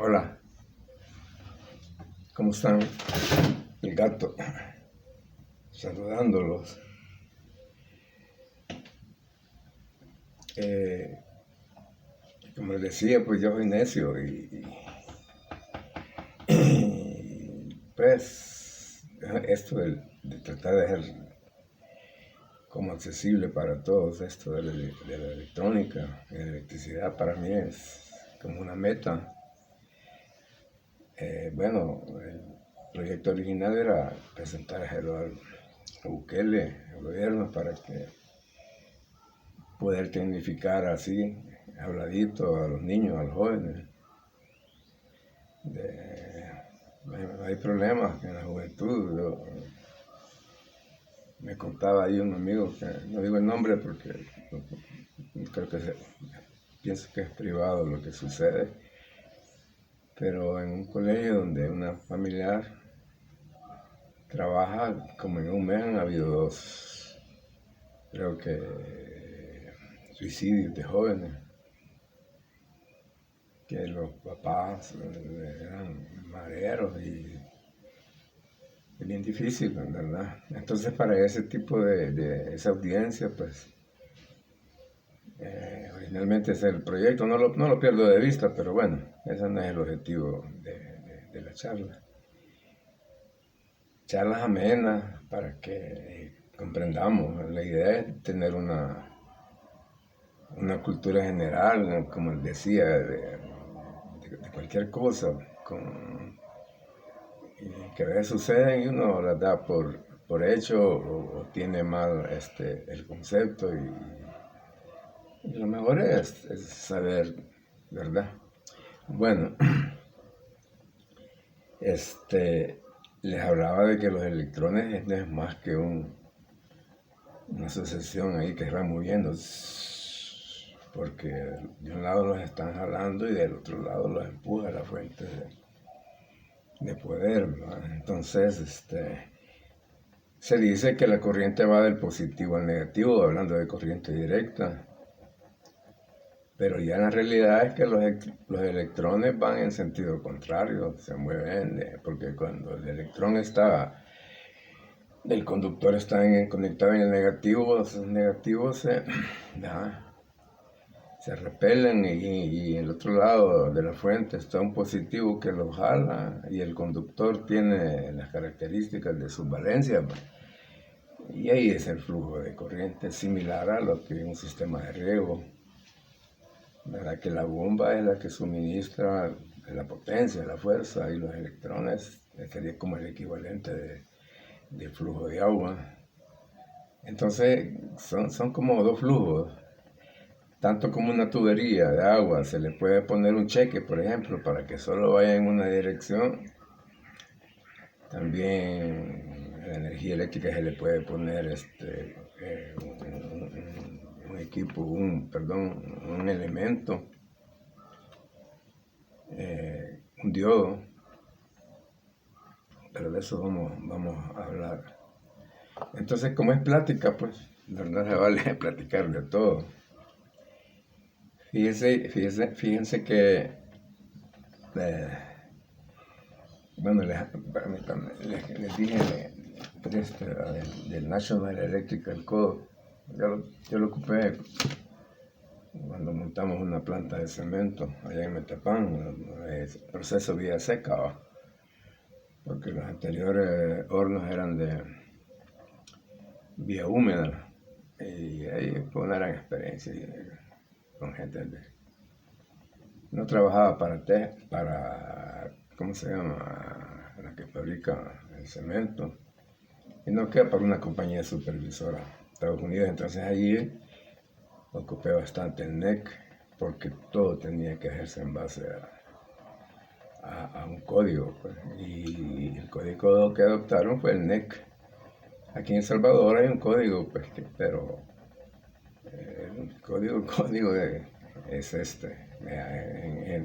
Hola, ¿cómo están? El gato, saludándolos. Eh, Como les decía, pues yo soy necio pues esto de tratar de ser como accesible para todos, esto de la electrónica, la electricidad para mí es como una meta. Bueno, el proyecto original era presentar a Bukele, al gobierno, para que poder tecnificar así, habladito, a los niños, a los jóvenes. Hay problemas en la juventud. Me contaba ahí un amigo, que no digo el nombre porque creo que pienso que es privado lo que sucede, pero en un colegio donde una familiar trabaja, como en un mes han habido dos, creo que suicidios de jóvenes, que los papás eran mareros y es bien difícil, ¿verdad? Entonces para ese tipo de esa audiencia, pues originalmente es el proyecto, no lo pierdo de vista, pero bueno, ese no es el objetivo de la charla. Charlas amenas para que comprendamos. La idea es tener una cultura general, como decía, de cualquier cosa, que a veces suceden y uno las da por hecho o tiene mal el concepto y lo mejor es saber, ¿verdad? Bueno, les hablaba de que los electrones no es más que una asociación ahí que va moviendo, porque de un lado los están jalando y del otro lado los empuja la fuente de poder, ¿verdad? Entonces, se dice que la corriente va del positivo al negativo, hablando de corriente directa, pero ya la realidad es que los electrones van en sentido contrario, se mueven, porque cuando el conductor está conectado en el negativo, esos negativos se repelen y el otro lado de la fuente está un positivo que lo jala y el conductor tiene las características de sus valencias. Y ahí es el flujo de corriente similar a lo que un sistema de riego. ¿Verdad? Que la bomba es la que suministra la potencia, la fuerza, y los electrones sería como el equivalente de flujo de agua. Entonces son como dos flujos. Tanto como una tubería de agua se le puede poner un cheque, por ejemplo, para que solo vaya en una dirección. También a la energía eléctrica se le puede poner un elemento, un diodo, pero de eso vamos a hablar. Entonces, como es plática, pues, la verdad se vale platicar de todo. Fíjense que, bueno, les dije del National Electrical Code. Yo lo ocupé cuando montamos una planta de cemento allá en Metapán, el proceso vía seca, porque los anteriores hornos eran de vía húmeda, y ahí fue una gran experiencia con gente no trabajaba para ¿cómo se llama? La que fabrica el cemento, sino que para una compañía supervisora de Estados Unidos. Entonces allí ocupé bastante el NEC, porque todo tenía que hacerse en base a un código, pues. Y el código que adoptaron fue el NEC. Aquí en El Salvador hay un código, pues, pero el código es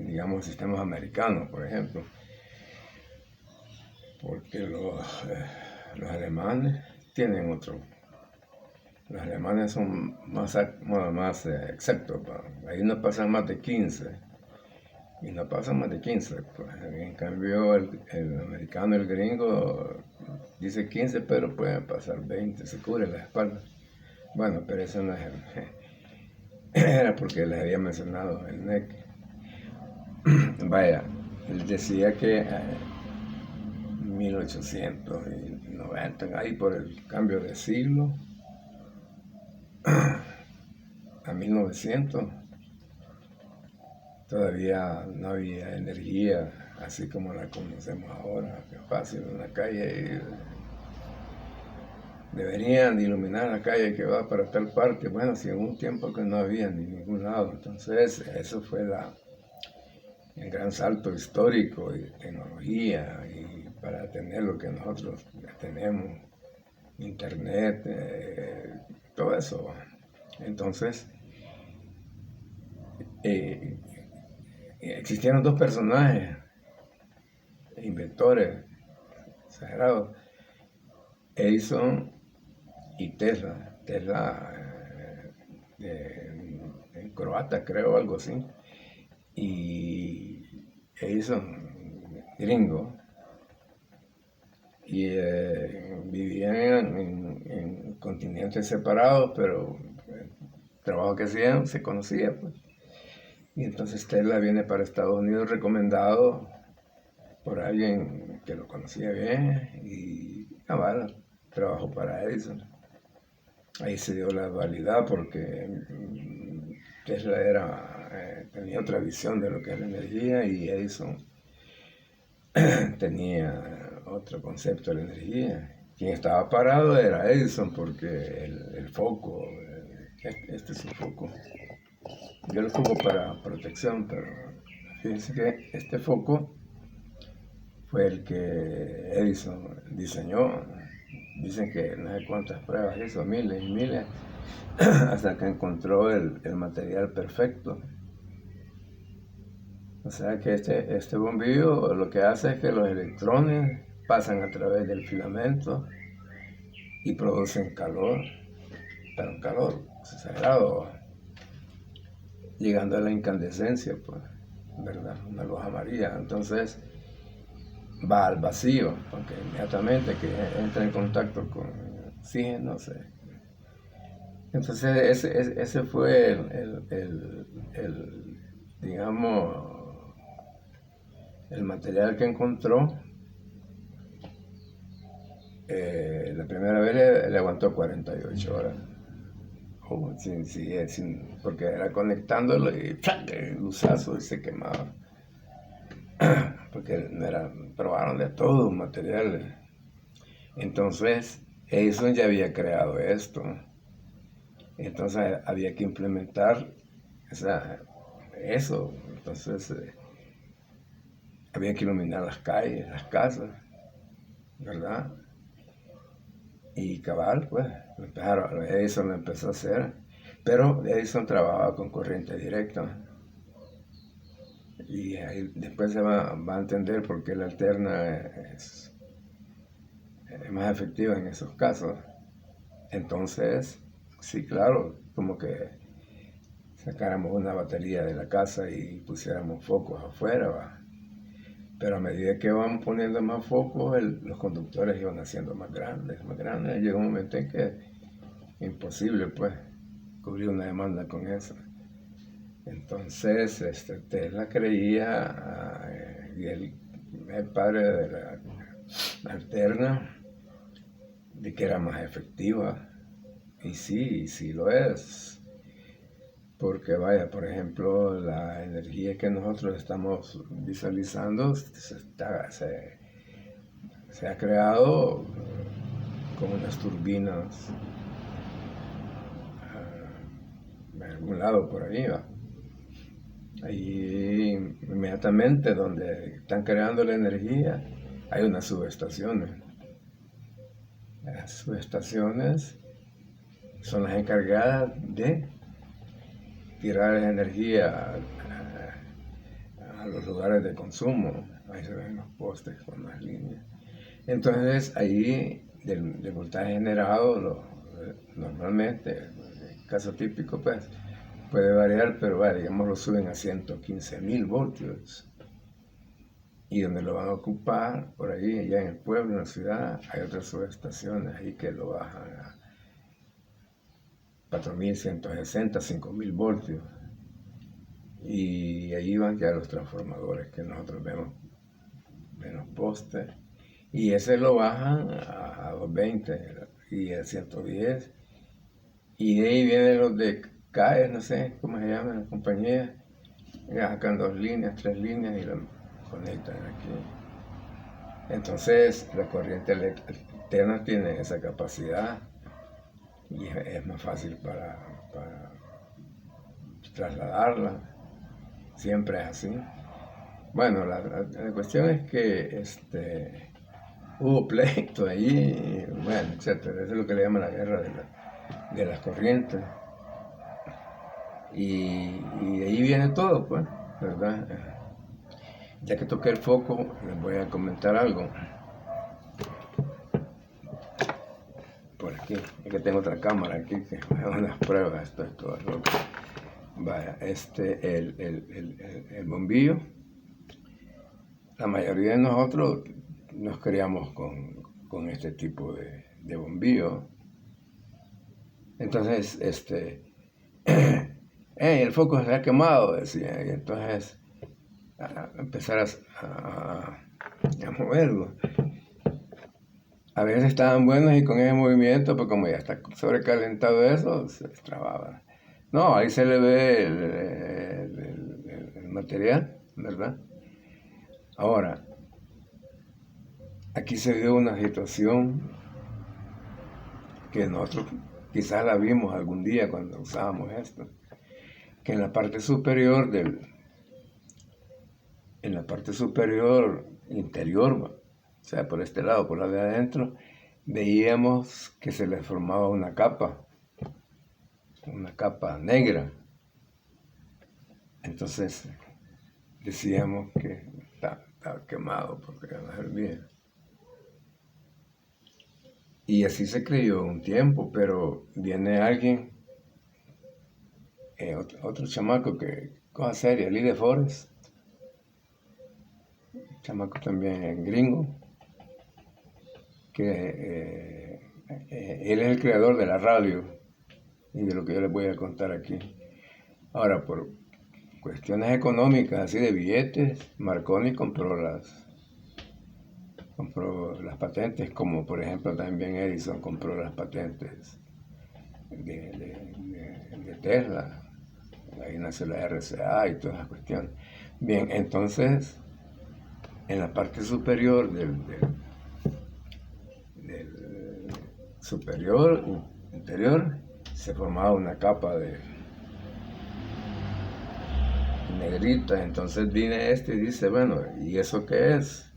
digamos, sistemas americanos, por ejemplo, porque los alemanes tienen otro. Los alemanes son más exactos, ahí no pasan más de 15. y no pasan más de 15. Pues. En cambio, el americano, el gringo, dice 15, pero pueden pasar 20, se cubre la espalda. Bueno, pero eso no es era porque les había mencionado el NEC. Vaya, él decía que en 1890, ahí por el cambio de siglo, a 1900, todavía no había energía así como la conocemos ahora, que es fácil en la calle. Deberían iluminar la calle que va para tal parte. Bueno, si en un tiempo que no había ni ningún lado. Entonces, eso fue el gran salto histórico y de tecnología y para tener lo que nosotros ya tenemos, internet, todo eso. Entonces, existieron dos personajes, inventores, exagerados, Edison y Tesla. Tesla, en croata creo, algo así. Y Edison, gringo, y vivían en continentes separados, pero el trabajo que hacían se conocía, pues. Y entonces Tesla viene para Estados Unidos recomendado por alguien que lo conocía bien y trabajó para Edison. Ahí se dio la dualidad porque Tesla tenía otra visión de lo que es la energía y Edison tenía otro concepto de la energía. Quien estaba parado era Edison porque el foco, este es su foco. Yo lo pongo para protección, pero fíjense que este foco fue el que Edison diseñó. Dicen que no sé cuántas pruebas hizo, miles y miles, hasta que encontró el material perfecto. O sea que este bombillo lo que hace es que los electrones pasan a través del filamento y producen calor, pero un calor exagerado, llegando a la incandescencia, pues, ¿verdad? Una luz amarilla. Entonces va al vacío, porque inmediatamente que entra en contacto con oxígeno, entonces ese fue digamos, el material que encontró. La primera vez le aguantó 48 horas. Porque era conectándolo y el luzazo y se quemaba. Porque probaron de todo materiales. Entonces, Edison ya había creado esto. Entonces había que implementar eso. Entonces había que iluminar las calles, las casas, ¿verdad? Y cabal, pues, Edison lo empezó a hacer. Pero Edison trabajaba con corriente directa. Y ahí después se va a entender por qué la alterna es más efectiva en esos casos. Entonces, sí, claro, como que sacáramos una batería de la casa y pusiéramos focos afuera, ¿va? Pero a medida que van poniendo más focos, los conductores iban haciendo más grandes. Llegó un momento en que imposible, pues, cubrir una demanda con eso. Entonces, Tesla creía, y el padre de la alterna, de que era más efectiva. Y sí lo es. Porque vaya, por ejemplo, la energía que nosotros estamos visualizando se ha creado con unas turbinas en algún lado por ahí, ¿va? Ahí inmediatamente donde están creando la energía hay unas subestaciones. Las subestaciones son las encargadas de tirar energía a los lugares de consumo. Ahí se ven los postes con las líneas. Entonces ahí del voltaje generado, normalmente, el caso típico, pues puede variar, pero bueno, digamos lo suben a 115.000 voltios. Y donde lo van a ocupar, por ahí, allá en el pueblo, en la ciudad, hay otras subestaciones ahí que lo bajan a 4.160, 5.000 voltios. Y ahí van ya los transformadores que nosotros vemos en los postes. Y ese lo bajan a 220 y a 110. Y de ahí vienen los de CAE, no sé cómo se llama la compañía. Ya sacan 2 líneas, 3 líneas y lo conectan aquí. Entonces la corriente alterna tiene esa capacidad y es más fácil para trasladarla. Siempre es así. Bueno, la cuestión es que hubo pleito ahí, bueno, etcétera. Eso es lo que le llaman la guerra de las corrientes. Y de ahí viene todo, pues, ¿verdad? Ya que toqué el foco, les voy a comentar algo. Por aquí, es que tengo otra cámara aquí que me da unas pruebas, esto es todo loco. Vaya, el bombillo, la mayoría de nosotros nos criamos con este tipo de bombillo. Entonces, el foco se ha quemado, decía, y entonces empezar a moverlo. A veces estaban buenos y con ese movimiento, pues como ya está sobrecalentado eso, se destrababa. No, ahí se le ve el material, ¿verdad? Ahora, aquí se dio una situación que nosotros quizás la vimos algún día cuando usábamos esto, que en la parte superior interior, o sea, por este lado, por la de adentro, veíamos que se le formaba una capa negra. Entonces decíamos que estaba quemado porque no servía. Y así se creyó un tiempo, pero viene alguien, otro chamaco que, cosa seria, Lee de Forest, chamaco también gringo, que él es el creador de la radio y de lo que yo les voy a contar aquí. Ahora, por cuestiones económicas, así de billetes, Marconi compró las patentes, como por ejemplo también Edison compró las patentes de Tesla. Ahí nació la RCA y todas las cuestiones. Bien, entonces, en la parte superior del superior interior se formaba una capa de negrita. Entonces viene y dice, bueno, ¿y eso qué es?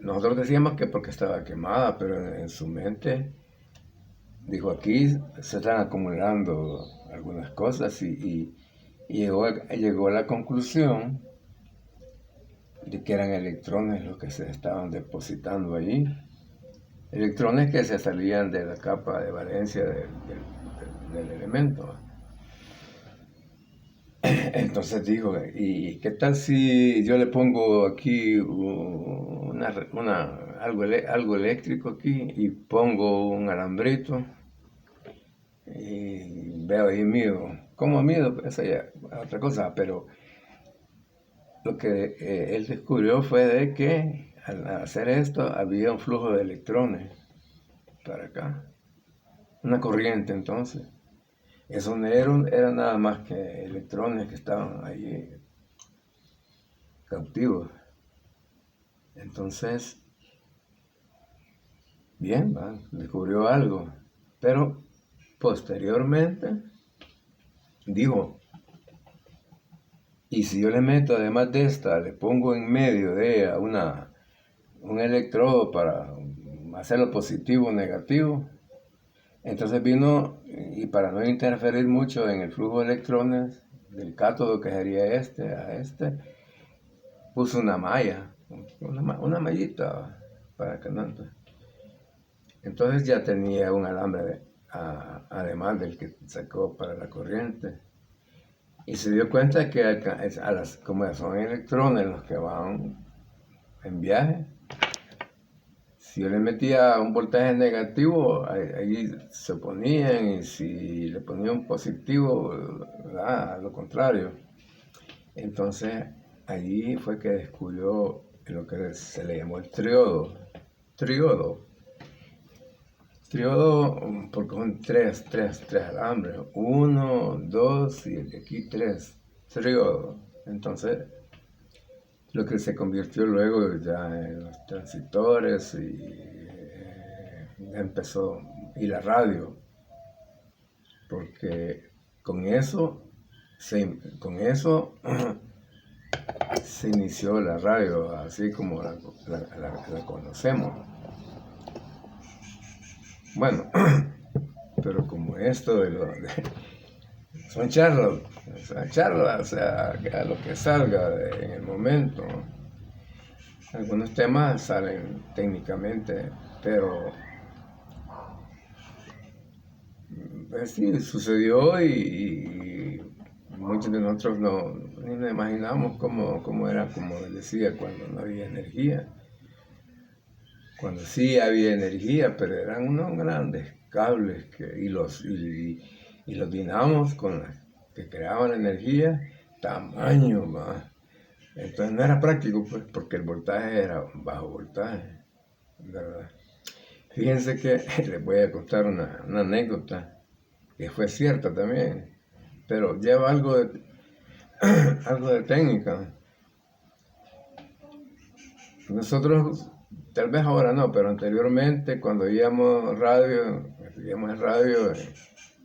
Nosotros decíamos que porque estaba quemada, pero en su mente dijo, aquí se están acumulando algunas cosas y llegó a la conclusión de que eran electrones los que se estaban depositando allí. Electrones que se salían de la capa de valencia del elemento. Entonces dijo, ¿y qué tal si yo le pongo aquí algo eléctrico aquí y pongo un alambrito y veo ahí mido? ¿Cómo mido? Esa ya es otra cosa, pero lo que él descubrió fue de que al hacer esto había un flujo de electrones para acá, una corriente entonces. Eso no era nada más que electrones que estaban ahí cautivos. Entonces, bien, descubrió algo, pero posteriormente dijo, y si yo le meto además de esta, le pongo en medio de ella un electrodo para hacerlo positivo o negativo, entonces vino, y para no interferir mucho en el flujo de electrones del cátodo que sería a puso una malla, una mallita para que no. Entonces ya tenía un alambre además del que sacó para la corriente. Y se dio cuenta que como son electrones los que van en viaje, si yo le metía un voltaje negativo, ahí se oponían, y si le ponía un positivo, a lo contrario. Entonces, allí fue que descubrió lo que se le llamó el triodo. Triodo, porque son tres alambres. 1, 2 y aquí 3. Triodo. Entonces, lo que se convirtió luego ya en los transistores empezó, y la radio, porque con eso se inició la radio, así como la conocemos. Bueno, pero como esto son charlas, o sea, a lo que salga en el momento. Algunos temas salen técnicamente, pero pues sí, sucedió, y muchos de nosotros ni nos imaginamos cómo era, como decía, cuando no había energía. Cuando sí había energía, pero eran unos grandes cables y los dinamos que creaban energía, tamaño más. Entonces no era práctico, pues, porque el voltaje era bajo voltaje, ¿verdad? Fíjense que les voy a contar una anécdota que fue cierta también, pero lleva algo de técnica. Nosotros, tal vez ahora no, pero anteriormente, cuando oíamos en radio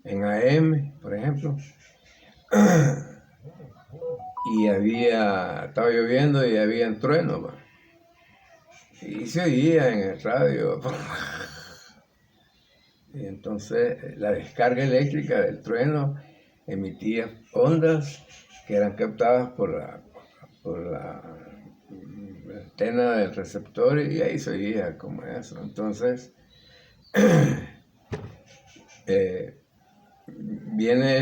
en AM, por ejemplo, y estaba lloviendo y había truenos, y se oía en el radio. Y entonces la descarga eléctrica del trueno emitía ondas que eran captadas por la antena del receptor, y ahí se oía como eso. Entonces viene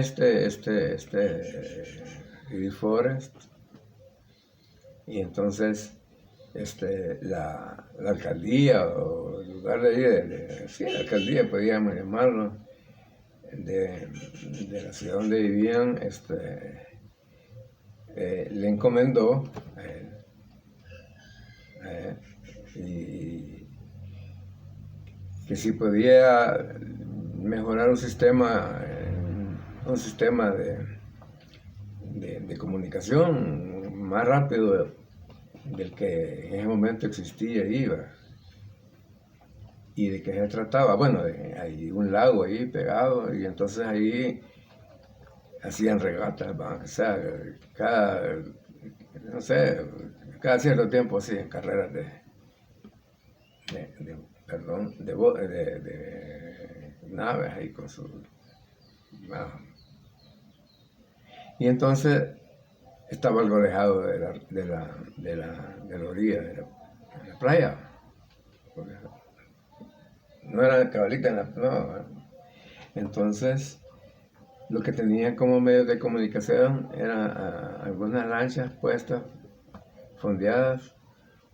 Edith Forrest, y entonces la alcaldía, o el lugar de ahí, sí, la alcaldía podríamos llamarlo, de la ciudad donde vivían, le encomendó a él, y que si podía mejorar un sistema de comunicación más rápido del que en ese momento existía ahí, y de que se trataba. Bueno, hay un lago ahí pegado, y entonces ahí hacían regatas, o sea, cada cierto tiempo hacían carreras de naves ahí con su... Y entonces estaba algo alejado de la orilla de la playa, porque no era cabalita no. Entonces, lo que tenía como medio de comunicación eran algunas lanchas puestas, fondeadas,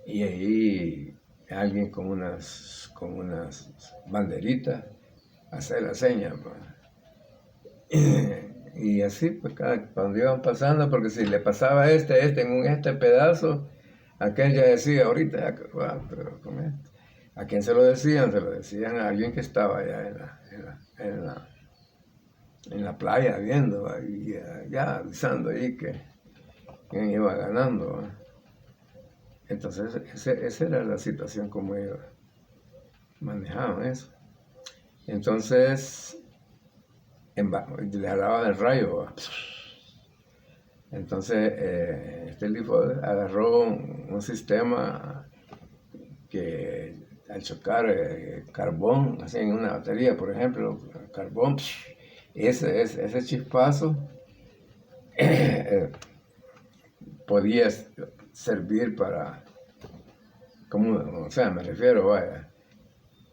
y ahí alguien con unas banderitas hacer la seña, y así, pues, cuando iban pasando, porque si le pasaba en este pedazo, aquel ya decía, ahorita, pero con esto. ¿A quién se lo decían? Se lo decían a alguien que estaba allá en la playa viendo, y ya avisando ahí que quién iba ganando. Entonces, esa era la situación como ellos manejaban eso. Entonces, le hablaba del rayo. Entonces, Lifo agarró un sistema que al chocar carbón, así en una batería, por ejemplo, carbón, ese chispazo podía servir para, o sea, me refiero,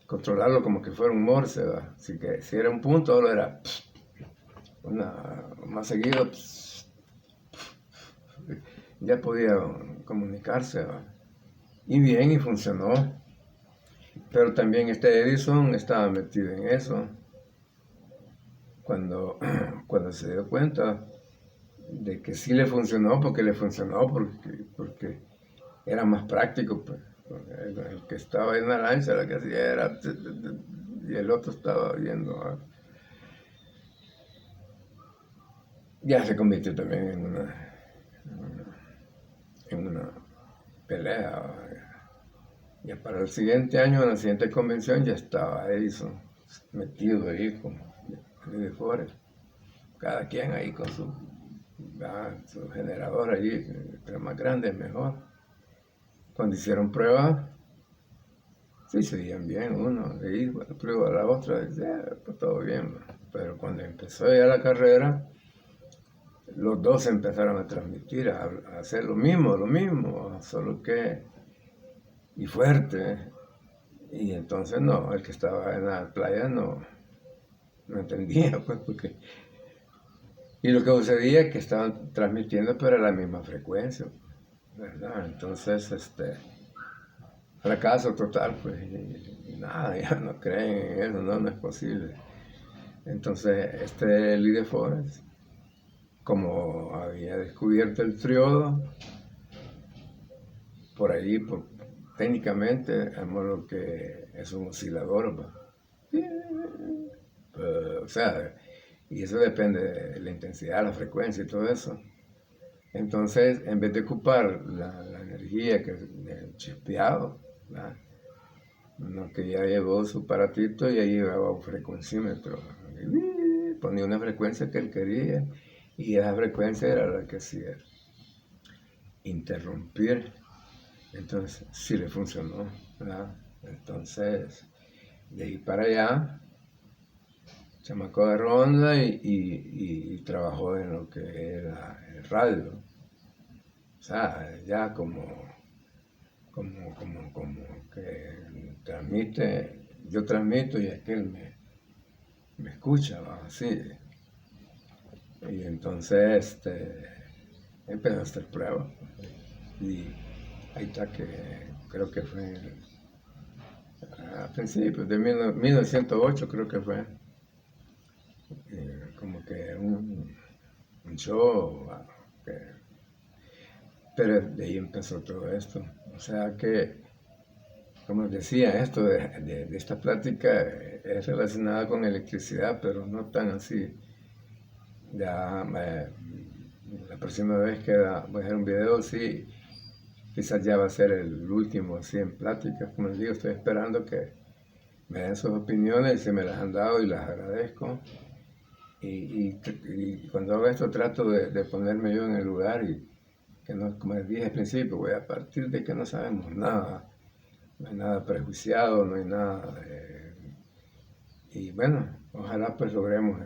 controlarlo como que fuera un morse, así que si era un punto, solo era más seguido, ya podía comunicarse, ¿va? Y bien, y funcionó. Pero también este Edison estaba metido en eso. Cuando, cuando se dio cuenta de que sí le funcionó, porque era más práctico, pues. El que estaba en la lancha, lo que hacía era, y el otro estaba viendo, ¿va? Ya se convirtió también en una pelea, ¿va? Ya para el siguiente año, en la siguiente convención, ya estaba Edison metido ahí como de Forest. Cada quien ahí con su generador allí, pero más grande, mejor. Cuando hicieron pruebas, sí se veían bien uno, y prueba la otra, y pues todo bien. Pero cuando empezó ya la carrera, los dos empezaron a transmitir, a hacer lo mismo, solo que, y fuerte. Y entonces no, el que estaba en la playa no entendía, pues, porque... Y lo que sucedía es que estaban transmitiendo, pero a la misma frecuencia, ¿verdad? Entonces, fracaso total, pues, y nada, ya no creen en eso, no es posible. Entonces, Lee de Forest, como había descubierto el triodo, por ahí, técnicamente, vemos lo que es un oscilador, ¿va? O sea, y eso depende de la intensidad, la frecuencia y todo eso. Entonces, en vez de ocupar la energía que del chispeado, ¿verdad? Uno que ya llevó su aparatito y ahí llevaba un frecuencímetro. Y ponía una frecuencia que él quería y esa frecuencia era la que hacía interrumpir. Entonces, sí le funcionó, ¿verdad? Entonces, de ahí para allá, chamaco de ronda y trabajó en lo que era el radio. O sea, ya como que transmite, yo transmito y aquel me escucha, ¿va? Así. Y entonces empezó a hacer pruebas. Y ahí está que creo que fue a principios de 1908, creo que fue. Como que un show, pero de ahí empezó todo esto. O sea que, como les decía, esto de esta plática es relacionada con electricidad, pero no tan así. Ya la próxima vez que voy a hacer un video, sí, quizás ya va a ser el último así en pláticas. Como les digo, estoy esperando que me den sus opiniones y se me las han dado y las agradezco. Y cuando hago esto trato de ponerme yo en el lugar y que no, como les dije al principio, voy a partir de que no sabemos nada, no hay nada prejuiciado, no hay nada... y bueno, ojalá pues logremos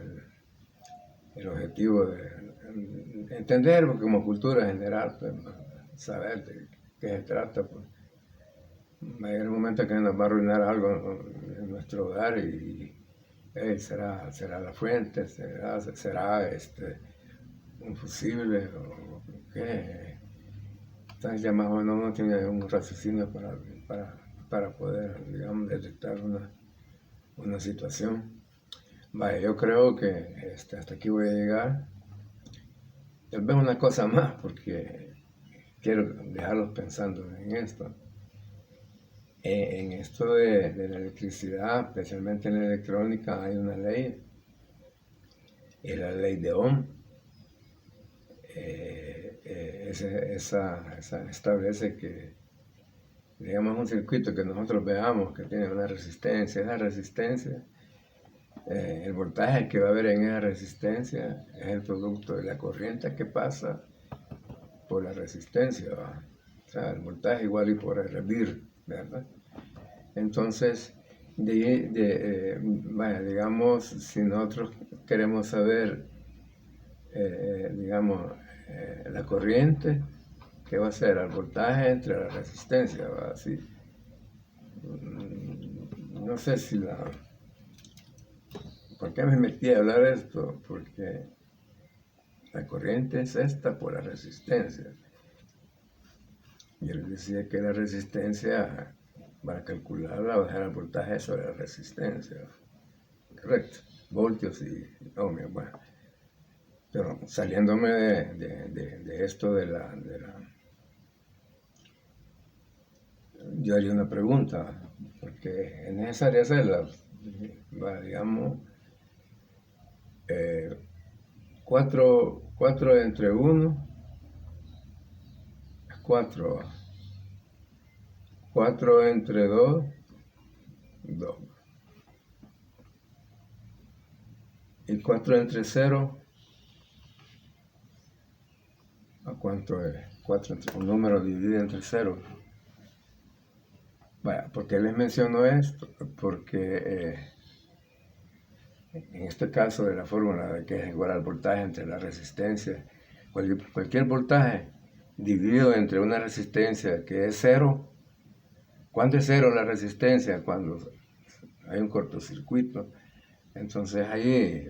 el objetivo de entender, porque como cultura general, pues, saber de qué se trata, pues va a llegar un momento que nos va a arruinar algo en nuestro hogar y será la fuente, será un fusible o qué. Entonces ya más o menos uno tiene un raciocinio para poder, digamos, detectar una situación. Vaya, yo creo que hasta aquí voy a llegar. Tal vez una cosa más, porque quiero dejarlos pensando en esto. En esto de la electricidad, especialmente en la electrónica, hay una ley, es la ley de Ohm. Esa establece que, digamos, un circuito que nosotros veamos que tiene una resistencia, esa resistencia, el voltaje que va a haber en esa resistencia es el producto de la corriente que pasa por la resistencia, ¿va? O sea, el voltaje igual y por el revir, ¿verdad? Entonces, vaya, digamos, si nosotros queremos saber, digamos, la corriente, ¿qué va a ser? El voltaje entre la resistencia, ¿va? Así. No sé si ¿Por qué me metí a hablar de esto? Porque la corriente es esta por la resistencia. Yo les decía que la resistencia, para calcularla, bajar el voltaje sobre la resistencia. Correcto. Voltios y ohmios, bueno. Pero saliéndome de esto yo haría una pregunta, porque es necesario hacerla. Digamos, 4 entre 1 es 4. 4 entre 2, 2. Y 4 entre 0, ¿a cuánto es? 4 entre un número dividido entre 0. Bueno, ¿por qué les menciono esto? Porque en este caso de la fórmula de que es igual al voltaje entre la resistencia, cualquier voltaje dividido entre una resistencia que es 0. ¿Cuándo es 0 la resistencia? Cuando hay un cortocircuito. Entonces ahí,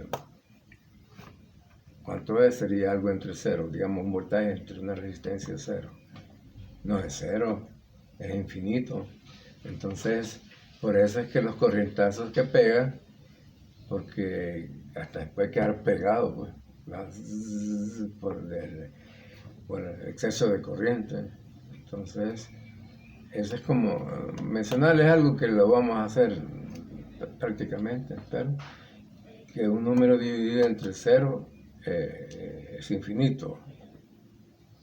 ¿cuánto es? Sería algo entre 0, digamos un voltaje entre una resistencia 0. No es 0, es infinito. Entonces, por eso es que los corrientazos que pegan, porque hasta puede quedar pegado, pues, por el exceso de corriente. Entonces, eso es como mencionarles algo que lo vamos a hacer prácticamente, pero que un número dividido entre 0 es infinito.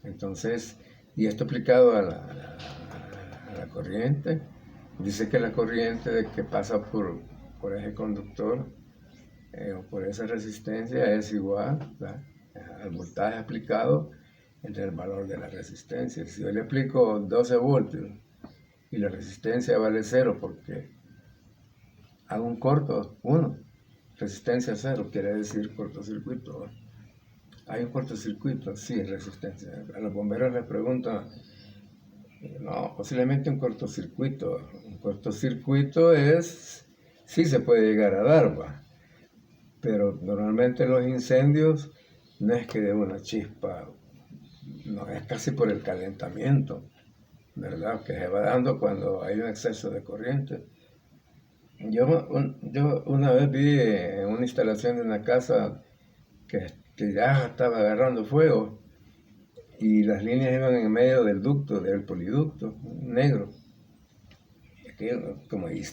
Entonces, y esto aplicado a la corriente, dice que la corriente que pasa por ese conductor o por esa resistencia es igual, ¿verdad?, al voltaje aplicado entre el valor de la resistencia. Si yo le aplico 12 voltios y la resistencia vale 0 porque hago un corto, 1, resistencia 0, quiere decir cortocircuito, ¿verdad? Hay un cortocircuito, sí, resistencia. A los bomberos les preguntan, no, posiblemente un cortocircuito. Un cortocircuito sí se puede llegar a dar, ¿va? Pero normalmente los incendios no es que de una chispa, no, es casi por el calentamiento, ¿verdad?, que se va dando cuando hay un exceso de corriente. Yo una vez vi en una instalación de una casa que ya estaba agarrando fuego y las líneas iban en medio del ducto, del poliducto negro. Como ahí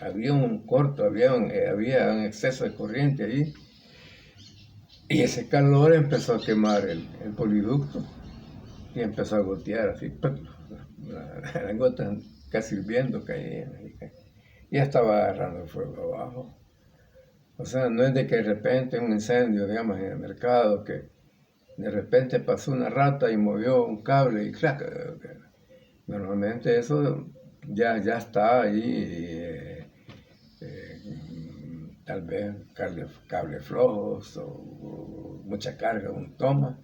había un corto, había un exceso de corriente allí. Y ese calor empezó a quemar el poliducto y empezó a gotear así. Las gotas casi hirviendo caían. Y ya estaba agarrando el fuego abajo. O sea, no es de que de repente un incendio, digamos, en el mercado, que de repente pasó una rata y movió un cable y ¡clac! Normalmente eso ya está ahí, tal vez cables flojos o mucha carga, un toma,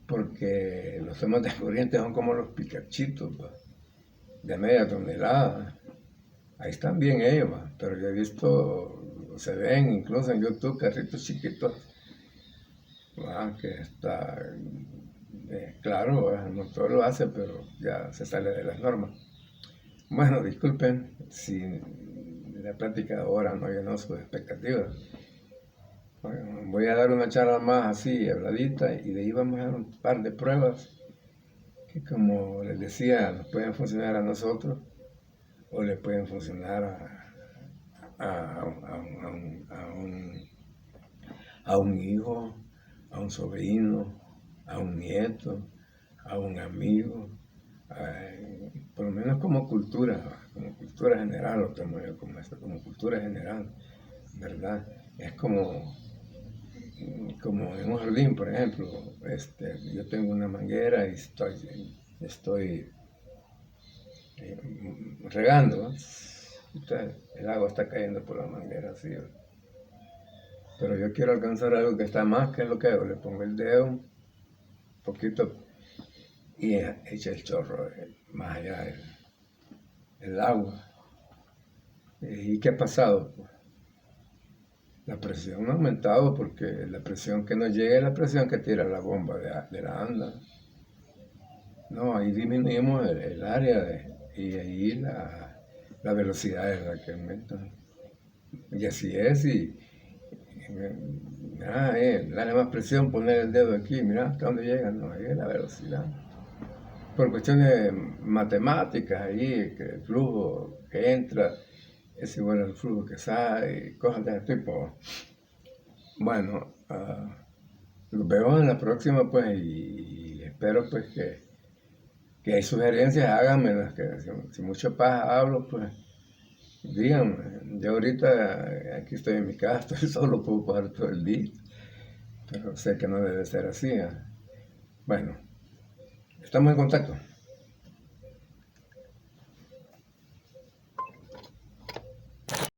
porque los tomas de corriente son como los picachitos, ¿va?, de media tonelada. Ahí están bien ellos, ¿va?, pero yo he visto, se ven incluso en YouTube carritos chiquitos, ¿va?, que está, claro, ¿va?, el motor lo hace, pero ya se sale de las normas. Bueno, disculpen si la plática de ahora no llenó sus expectativas. Bueno, voy a dar una charla más así, habladita, y de ahí vamos a dar un par de pruebas que, como les decía, nos pueden funcionar a nosotros o le pueden funcionar a un hijo, a un sobrino, a un nieto, a un amigo, por lo menos como cultura general, lo tomo yo como esto, como cultura general, ¿verdad? Es como en un jardín, por ejemplo, yo tengo una manguera y estoy regando, ¿no? El agua está cayendo por la manguera, así, ¿no? Pero yo quiero alcanzar algo que está más, que es lo que hago, le pongo el dedo un poquito y echa el chorro más allá del agua. ¿Y qué ha pasado? La presión ha aumentado, porque la presión que nos llega es la presión que tira la bomba de la anda, No, ahí disminuimos el área y ahí la velocidad es la que aumenta. Y así es, darle más presión, poner el dedo aquí, mira hasta dónde llega, no, ahí es la velocidad. Por cuestiones matemáticas, ahí, que el flujo que entra es igual al flujo que sale, cosas de ese tipo. Bueno, los veo en la próxima, pues, y espero, pues, que hay sugerencias, háganmelas, que si mucho paja hablo, pues, díganme. Yo ahorita aquí estoy en mi casa, estoy solo, puedo pasar todo el día, pero sé que no debe ser así. Bueno, estamos en contacto.